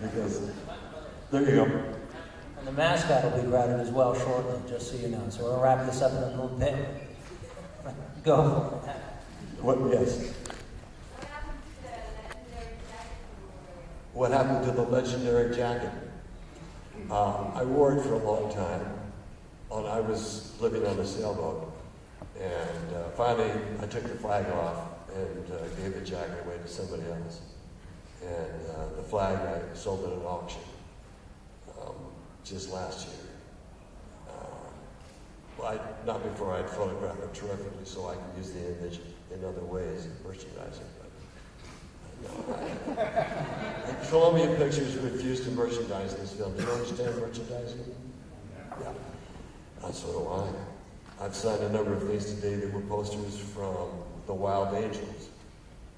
because there you go. And the mascot will be crowded as well shortly, just so you know. So we'll wrap this up in a little bit. Go. What? Yes. What happened to the legendary jacket? I wore it for a long time. I was living on a sailboat, and finally I took the flag off and gave the jacket away to somebody else. And the flag I sold at an auction just last year. Not before I'd photographed it terrifically, so I could use the image in other ways, merchandising. Columbia Pictures refused to merchandise this film. Do you understand merchandising? Yeah. So do I. I've signed a number of things today that were posters from The Wild Angels,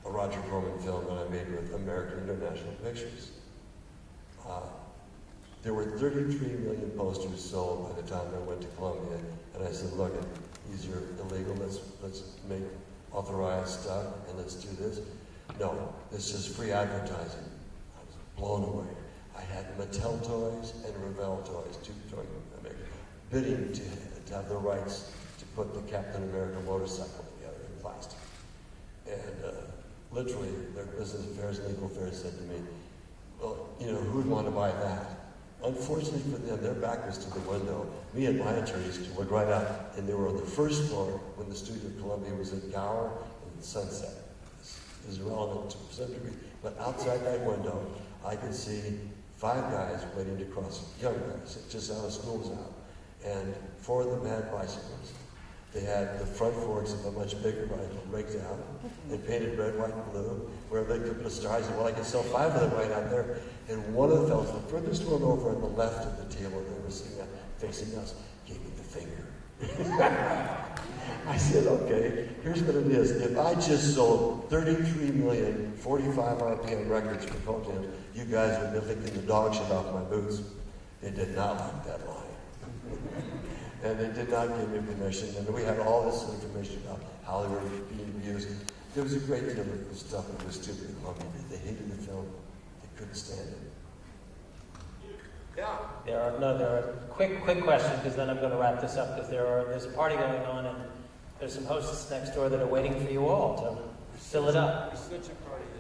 a Roger Corman film that I made with American International Pictures. There were 33 million posters sold by the time I went to Columbia, and I said, look, these are illegal, let's make authorized stuff, and let's do this. No, this is free advertising. I was blown away. I had Mattel toys and Revell toys, two toy makers, bidding to have the rights to put the Captain America motorcycle together in plastic. And literally, their business affairs and legal affairs said to me, well, who'd want to buy that? Unfortunately for them, their back was to the window. Me and my attorneys could look right out, and they were on the first floor when the Studio of Columbia was at Gower and Sunset. This is relevant to some degree. But outside that window, I could see 5 guys waiting to cross, young guys, just out of school's out. And 4 of them had bicycles. They had the front forks of a much bigger rifle rigged out and painted red, white, and blue, where they could put stars. And I could sell 5 of them right out there. And one of the fellows, the furthest one over on the left of the table, they were sitting facing us, gave me the finger. I said, okay, here's what it is. If I just sold 33 million 45 RPM records for Cold, you guys would be licking the dog shit off my boots. They did not like that line. And they did not give me permission, and we had all this information about how they were being used. There was a great deal of stuff that was stupid. They hated the film. They couldn't stand it. Yeah. There are quick question, because then I'm going to wrap this up, because there's a party going on, and there's some hostess next door that are waiting for you all to fill it up.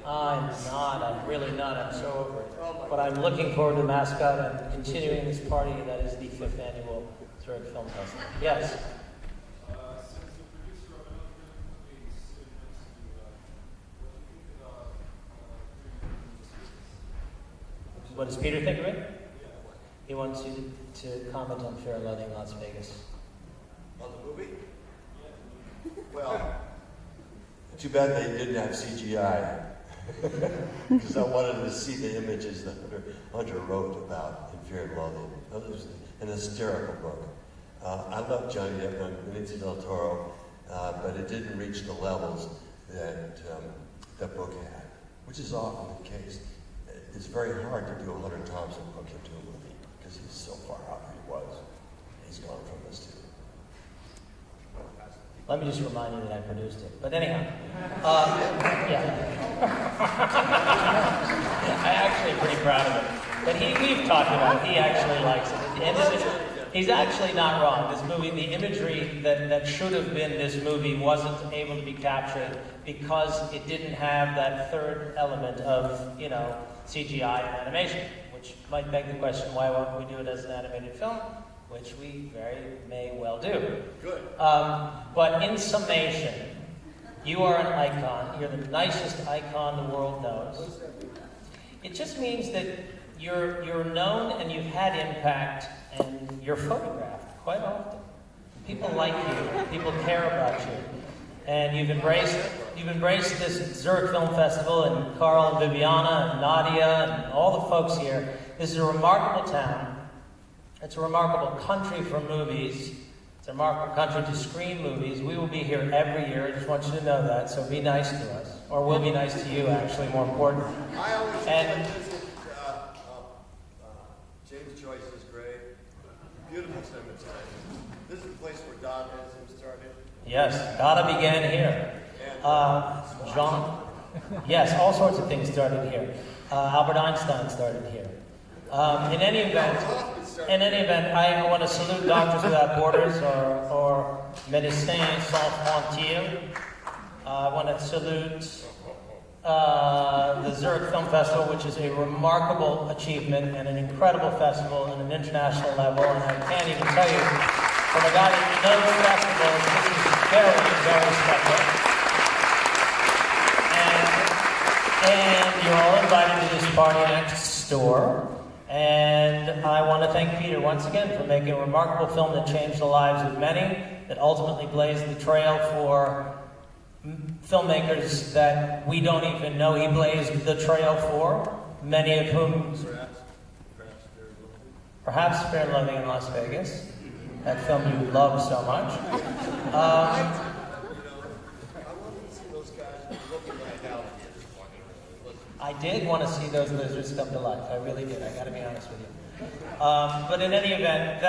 I'm not. I'm really not. I'm so over it. But I'm looking forward to the mascot and continuing this party that is the 5th annual Zurich Film Festival. Yes? Since the producer of another film is sitting next to you, what do you think about What does Peter think of it? He wants you to comment on Fear and Loathing in Las Vegas. On the movie? Well, too bad they didn't have CGI. Because I wanted to see the images that Hunter wrote about in Fear and Loathing. It was an hysterical book. I love Johnny Depp and Benicio del Toro, but it didn't reach the levels that that book had, which is often the case. It's very hard to do a Hunter Thompson book into a movie because he's so far out where he was. He's gone from us too. Let me just remind you that I produced it. But anyhow, yeah. I'm actually pretty proud of it. But we've talked about it. He actually likes it. At the end of it, he's actually not wrong. This movie, the imagery that should have been this movie wasn't able to be captured because it didn't have that third element of, CGI and animation, which might beg the question, why won't we do it as an animated film? Which we very may well do. Good. But in summation, you are an icon. You're the nicest icon the world knows. It just means that you're known and you've had impact and you're photographed quite often. People like you. People care about you. And you've embraced this Zurich Film Festival, and Carl and Viviana and Nadia and all the folks here. This is a remarkable town. It's a remarkable country for movies. It's a remarkable country to screen movies. We will be here every year. I just want you to know that. So be nice to us. Or we'll be nice to you, actually, more important. I always visit James Joyce's grave. Beautiful cemetery. This is the place where Dadaism started. Yes, Dada began here. John, yes, all sorts of things started here. Albert Einstein started here. In any event, I want to salute Doctors Without Borders or Médecins Sans Frontières. I want to salute the Zurich Film Festival, which is a remarkable achievement and an incredible festival on an international level. And I can't even tell you, from a guy that knows festivals, this is very, very special. And you're all invited to this party next door. And I want to thank Peter once again for making a remarkable film that changed the lives of many, that ultimately blazed the trail for filmmakers that we don't even know he blazed the trail for, many of whom... Perhaps Fear and Loathing in Las Vegas, that film you love so much. I did want to see those lizards come to life. I really did. I got to be honest with you. But in any event,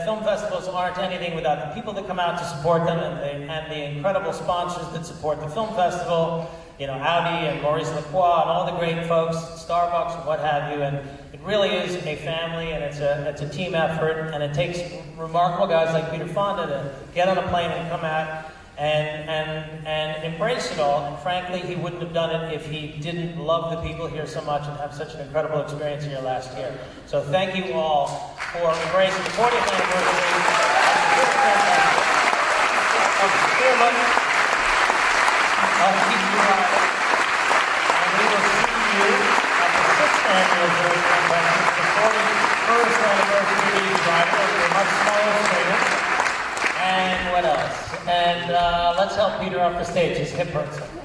film festivals aren't anything without the people that come out to support them and the incredible sponsors that support the film festival. You know, Audi and Maurice Lacroix and all the great folks, Starbucks and what have you. And it really is a family, and it's a team effort. And it takes remarkable guys like Peter Fonda to get on a plane and come out and embrace it all. And frankly, he wouldn't have done it if he didn't love the people here so much and have such an incredible experience here last year. So thank you all for embracing the 40th anniversary of Fear and Loathing. And we will see you at the 6th annual Zurich Film Festival, the 41st anniversary drive. It'll be a much smaller stadium. And what else? And let's help Peter off the stage. His hip hurts him.